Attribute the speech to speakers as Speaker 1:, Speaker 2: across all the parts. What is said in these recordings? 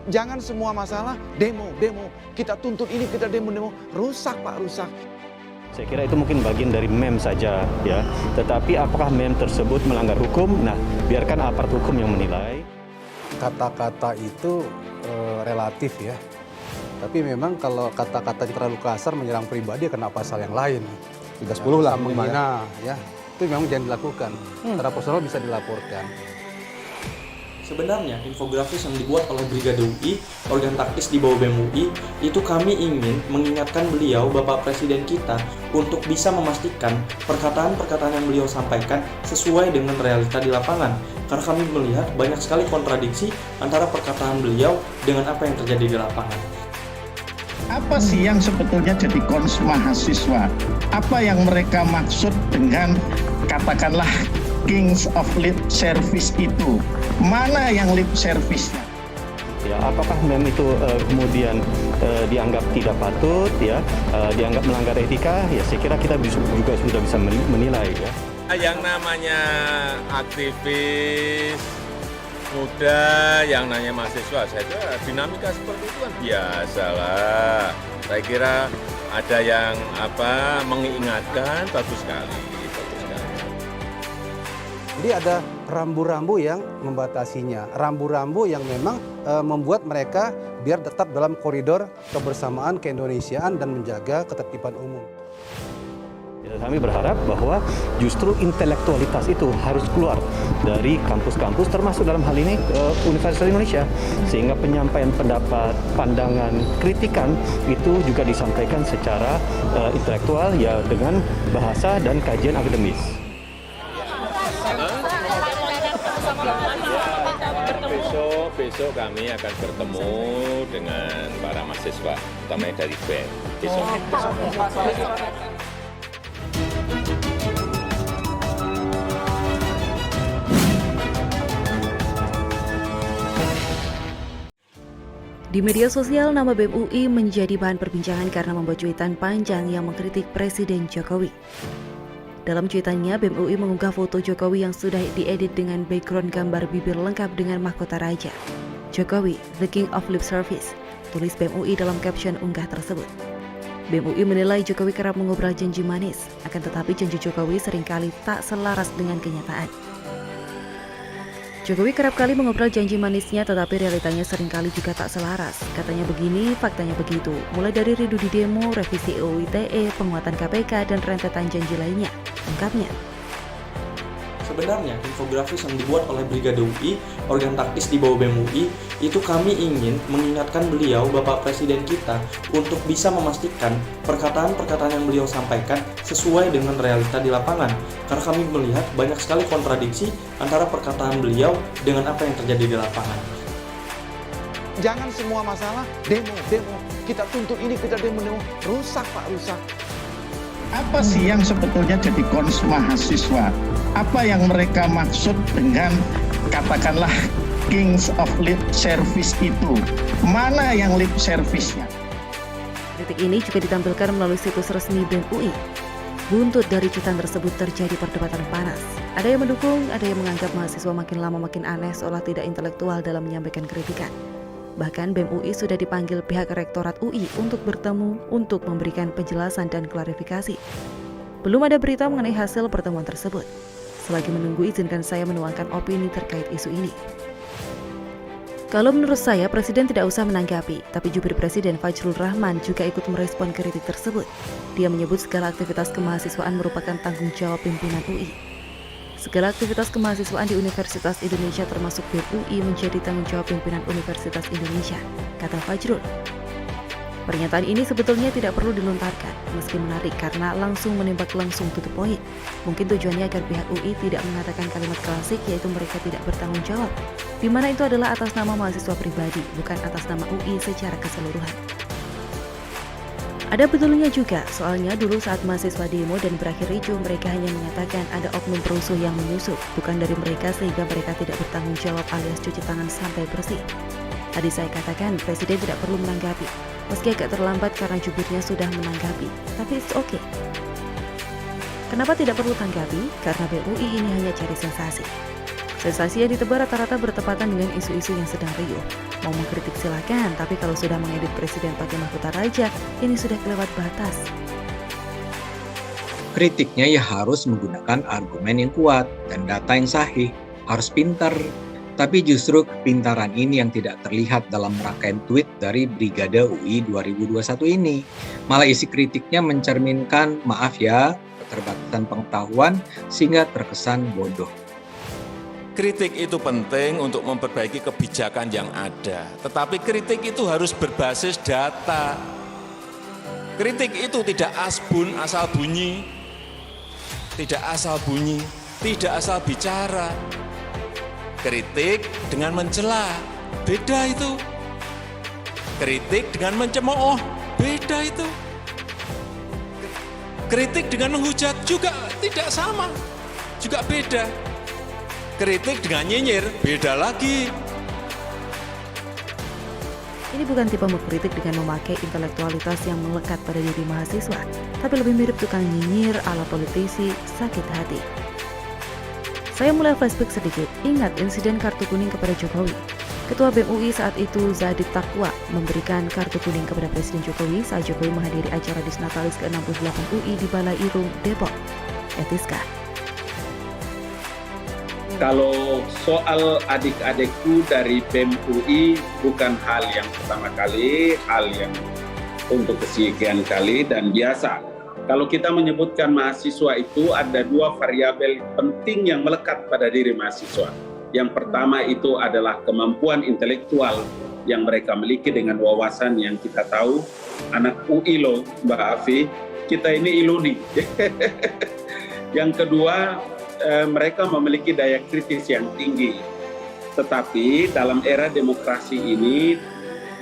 Speaker 1: Jangan semua masalah demo. Kita tuntut ini, kita demo. Rusak Pak, rusak.
Speaker 2: Saya kira itu mungkin bagian dari meme saja ya. Tetapi apakah meme tersebut melanggar hukum? Nah, biarkan aparat hukum yang menilai.
Speaker 3: Kata-kata itu relatif ya. Tapi memang kalau kata-katanya terlalu kasar menyerang pribadi kena pasal yang lain.
Speaker 4: 310 lah
Speaker 3: menghina ya. Itu memang jangan dilakukan. Secara personal bisa dilaporkan.
Speaker 5: Sebenarnya infografis yang dibuat oleh Brigade UI, organ taktis di bawah BEM UI, itu kami ingin mengingatkan beliau, Bapak Presiden kita, untuk bisa memastikan perkataan-perkataan yang beliau sampaikan sesuai dengan realita di lapangan. Karena kami melihat banyak sekali kontradiksi antara perkataan beliau dengan apa yang terjadi di lapangan.
Speaker 6: Apa sih yang sebetulnya jadi kons mahasiswa? Apa yang mereka maksud dengan katakanlah Kings of Lip Service itu? Mana yang lip service-nya?
Speaker 2: Ya, apakah meme itu kemudian dianggap tidak patut ya, dianggap melanggar etika? Ya, saya kira kita juga sudah bisa menilai ya.
Speaker 7: Yang namanya aktivis muda, yang namanya mahasiswa, saya kira dinamika seperti itu kan biasa lah. Saya kira ada yang mengingatkan, bagus sekali.
Speaker 3: Jadi ada rambu-rambu yang membatasinya, rambu-rambu yang memang membuat mereka biar tetap dalam koridor kebersamaan keindonesiaan dan menjaga ketertiban umum.
Speaker 2: Ya, kami berharap bahwa justru intelektualitas itu harus keluar dari kampus-kampus, termasuk dalam hal ini Universitas Indonesia, sehingga penyampaian pendapat, pandangan, kritikan itu juga disampaikan secara intelektual ya, dengan bahasa dan kajian akademis.
Speaker 7: Besok kami akan bertemu dengan para mahasiswa, utamanya dari BEM. Besok.
Speaker 8: Di media sosial, nama BEM UI menjadi bahan perbincangan karena membuat cuitan panjang yang mengkritik Presiden Jokowi. Dalam cuitannya, BEM UI mengunggah foto Jokowi yang sudah diedit dengan background gambar bibir lengkap dengan mahkota raja. Jokowi, the king of lip service, tulis BEM UI dalam caption unggah tersebut. BEM UI menilai Jokowi kerap mengobrol janji manis, akan tetapi janji Jokowi seringkali tak selaras dengan kenyataan. Jokowi kerap kali mengobrol janji manisnya, tetapi realitanya seringkali juga tak selaras. Katanya begini, faktanya begitu. Mulai dari rindu di demo, revisi UU ITE, penguatan KPK, dan rentetan janji lainnya. Lengkapnya.
Speaker 5: Sebenarnya infografis yang dibuat oleh Brigade UI, organ taktis di bawah BEM UI, itu kami ingin mengingatkan beliau, Bapak Presiden kita, untuk bisa memastikan perkataan-perkataan yang beliau sampaikan sesuai dengan realita di lapangan. Karena kami melihat banyak sekali kontradiksi antara perkataan beliau dengan apa yang terjadi di lapangan.
Speaker 1: Jangan semua masalah demo. Kita tuntut ini, kita demo. Rusak Pak, rusak.
Speaker 6: Apa sih yang sebetulnya jadi kons mahasiswa? Apa yang mereka maksud dengan katakanlah Kings of Lip Service itu? Mana yang lip service-nya?
Speaker 8: Kritik ini juga ditampilkan melalui situs resmi BEM UI. Buntut dari cuitan tersebut terjadi perdebatan panas. Ada yang mendukung, ada yang menganggap mahasiswa makin lama makin aneh seolah tidak intelektual dalam menyampaikan kritikan. Bahkan BEM UI sudah dipanggil pihak Rektorat UI untuk bertemu untuk memberikan penjelasan dan klarifikasi. Belum ada berita mengenai hasil pertemuan tersebut. Selagi menunggu, izinkan saya menuangkan opini terkait isu ini. Kalau menurut saya, Presiden tidak usah menanggapi, tapi Jubir Presiden Fajrul Rahman juga ikut merespon kritik tersebut. Dia menyebut segala aktivitas kemahasiswaan merupakan tanggung jawab pimpinan UI. Segala aktivitas kemahasiswaan di Universitas Indonesia termasuk BEM UI menjadi tanggung jawab pimpinan Universitas Indonesia, kata Fajrul. Pernyataan ini sebetulnya tidak perlu dilontarkan, meski menarik karena langsung menembak langsung to the point. Mungkin tujuannya agar pihak UI tidak mengatakan kalimat klasik yaitu mereka tidak bertanggung jawab, di mana itu adalah atas nama mahasiswa pribadi, bukan atas nama UI secara keseluruhan. Ada betulnya juga, soalnya dulu saat mahasiswa demo dan berakhir ricuh, mereka hanya mengatakan ada oknum perusuh yang menyusup, bukan dari mereka sehingga mereka tidak bertanggung jawab alias cuci tangan sampai bersih. Tadi saya katakan Presiden tidak perlu menanggapi, meski agak terlambat karena jubirnya sudah menanggapi, tapi it's okay. Kenapa tidak perlu tanggapi? Karena BEM UI ini hanya cari sensasi. Sensasi yang ditebar rata-rata bertepatan dengan isu-isu yang sedang riuh. Mau mengkritik silakan, tapi kalau sudah mengedit Presiden pakai mahkota raja, ini sudah kelewat batas.
Speaker 4: Kritiknya ya harus menggunakan argumen yang kuat dan data yang sahih, harus pintar. Tapi justru kepintaran ini yang tidak terlihat dalam rangkaian tweet dari Brigade UI 2021 ini. Malah isi kritiknya mencerminkan, maaf ya, keterbatasan pengetahuan sehingga terkesan bodoh.
Speaker 7: Kritik itu penting untuk memperbaiki kebijakan yang ada. Tetapi kritik itu harus berbasis data. Kritik itu tidak asbun, asal bunyi. Tidak asal bunyi, tidak asal bicara. Kritik dengan mencela, beda itu. Kritik dengan mencemooh, beda itu. Kritik dengan menghujat juga tidak sama, juga beda. Kritik dengan nyinyir, beda lagi.
Speaker 8: Ini bukan tipe mengkritik dengan memakai intelektualitas yang melekat pada diri mahasiswa, tapi lebih mirip tukang nyinyir ala politisi sakit hati. Saya mulai flashback sedikit, ingat insiden kartu kuning kepada Jokowi. Ketua BEM UI saat itu Zadit Taqwa memberikan kartu kuning kepada Presiden Jokowi saat Jokowi menghadiri acara Disnatalis ke-68 UI di Balai Irung, Depok. Etiskah?
Speaker 9: Kalau soal adik-adikku dari BEM UI bukan hal yang pertama kali, hal yang untuk kesekian kali dan biasa. Kalau kita menyebutkan mahasiswa itu ada dua variabel penting yang melekat pada diri mahasiswa. Yang pertama itu adalah kemampuan intelektual yang mereka miliki dengan wawasan yang kita tahu. Anak UI loh, Mbak Afi, kita ini iluni. Yang kedua, mereka memiliki daya kritis yang tinggi. Tetapi dalam era demokrasi ini,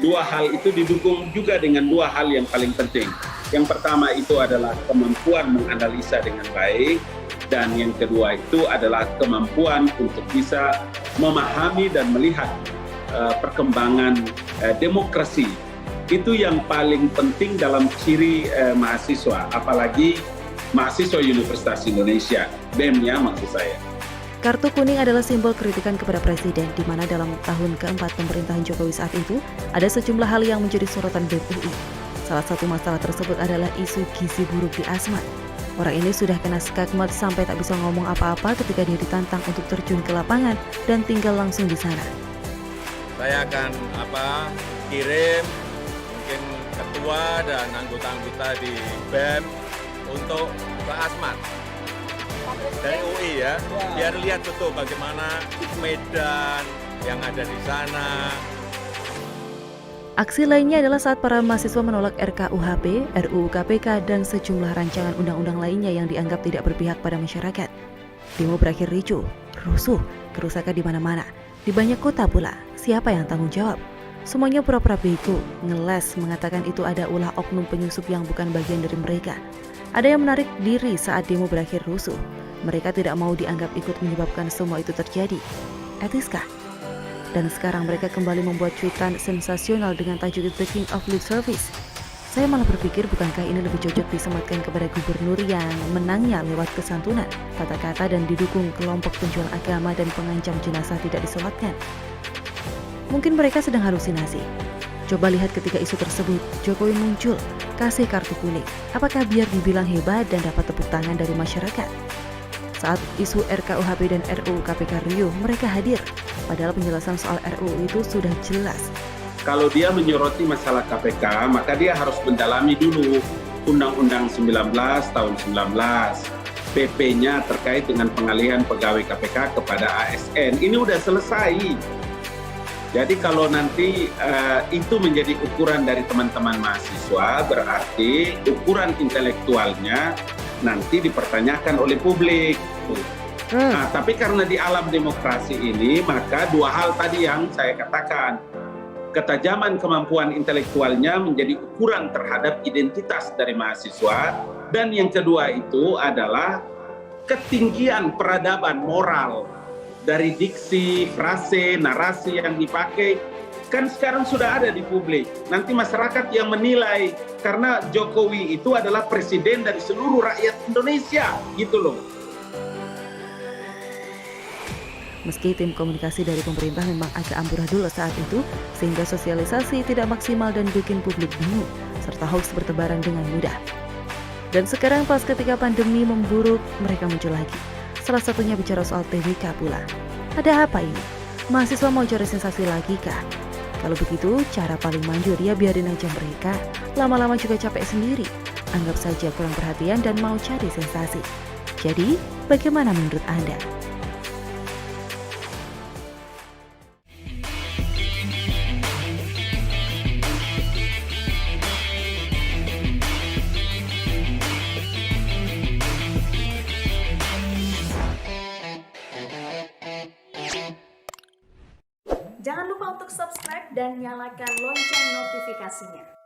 Speaker 9: dua hal itu didukung juga dengan dua hal yang paling penting. Yang pertama itu adalah kemampuan menganalisa dengan baik, dan yang kedua itu adalah kemampuan untuk bisa memahami dan melihat perkembangan demokrasi. Itu yang paling penting dalam ciri mahasiswa, apalagi mahasiswa Universitas Indonesia, BEM-nya maksud saya.
Speaker 8: Kartu kuning adalah simbol kritikan kepada Presiden, di mana dalam tahun keempat pemerintahan Jokowi saat itu, ada sejumlah hal yang menjadi sorotan BEM UI. Salah satu masalah tersebut adalah isu gizi buruk di Asmat. Orang ini sudah kena skakmat sampai tak bisa ngomong apa-apa ketika dia ditantang untuk terjun ke lapangan dan tinggal langsung di sana.
Speaker 7: Saya akan kirim mungkin ketua dan anggota-anggota di BEM untuk ke Asmat dari UI ya, biar lihat betul bagaimana medan yang ada di sana.
Speaker 8: Aksi lainnya adalah saat para mahasiswa menolak RKUHP, RUU KPK, dan sejumlah rancangan undang-undang lainnya yang dianggap tidak berpihak pada masyarakat. Demo berakhir ricuh, rusuh, kerusakan di mana-mana, di banyak kota pula. Siapa yang tanggung jawab? Semuanya pura-pura bego, ngeles, mengatakan itu ada ulah oknum penyusup yang bukan bagian dari mereka. Ada yang menarik diri saat demo berakhir rusuh. Mereka tidak mau dianggap ikut menyebabkan semua itu terjadi. Etiskah? Dan sekarang mereka kembali membuat cuitan sensasional dengan tajuk The King of Lip Service. Saya malah berpikir bukankah ini lebih cocok disematkan kepada gubernur yang menangnya lewat kesantunan, kata-kata dan didukung kelompok penjual agama dan pengancam jenazah tidak disolatkan. Mungkin mereka sedang halusinasi. Coba lihat ketika isu tersebut, Jokowi muncul, kasih kartu kuning. Apakah biar dibilang hebat dan dapat tepuk tangan dari masyarakat? Saat isu RKUHP dan RUU KPK riuh, mereka hadir. Padahal penjelasan soal RUU itu sudah jelas.
Speaker 9: Kalau dia menyoroti masalah KPK, maka dia harus mendalami dulu Undang-Undang 19 tahun 19, PP-nya terkait dengan pengalihan pegawai KPK kepada ASN. Ini udah selesai. Jadi kalau nanti itu menjadi ukuran dari teman-teman mahasiswa, berarti ukuran intelektualnya nanti dipertanyakan oleh publik. Nah, tapi karena di alam demokrasi ini, maka dua hal tadi yang saya katakan. Ketajaman kemampuan intelektualnya menjadi ukuran terhadap identitas dari mahasiswa. Dan yang kedua itu adalah ketinggian peradaban moral. Dari diksi, frase, narasi yang dipakai, kan sekarang sudah ada di publik. Nanti masyarakat yang menilai, karena Jokowi itu adalah presiden dari seluruh rakyat Indonesia, gitu loh.
Speaker 8: Meski tim komunikasi dari pemerintah memang agak amburadul saat itu, sehingga sosialisasi tidak maksimal dan bikin publik bingung, serta hoax bertebaran dengan mudah. Dan sekarang pas ketika pandemi memburuk, mereka muncul lagi. Salah satunya bicara soal TBK pula. Ada apa ini? Mahasiswa mau cari sensasi lagi kah? Kalau begitu, cara paling manjur ya biarin aja mereka. Lama-lama juga capek sendiri. Anggap saja kurang perhatian dan mau cari sensasi. Jadi, bagaimana menurut Anda?
Speaker 10: Jangan lupa untuk subscribe dan nyalakan lonceng notifikasinya.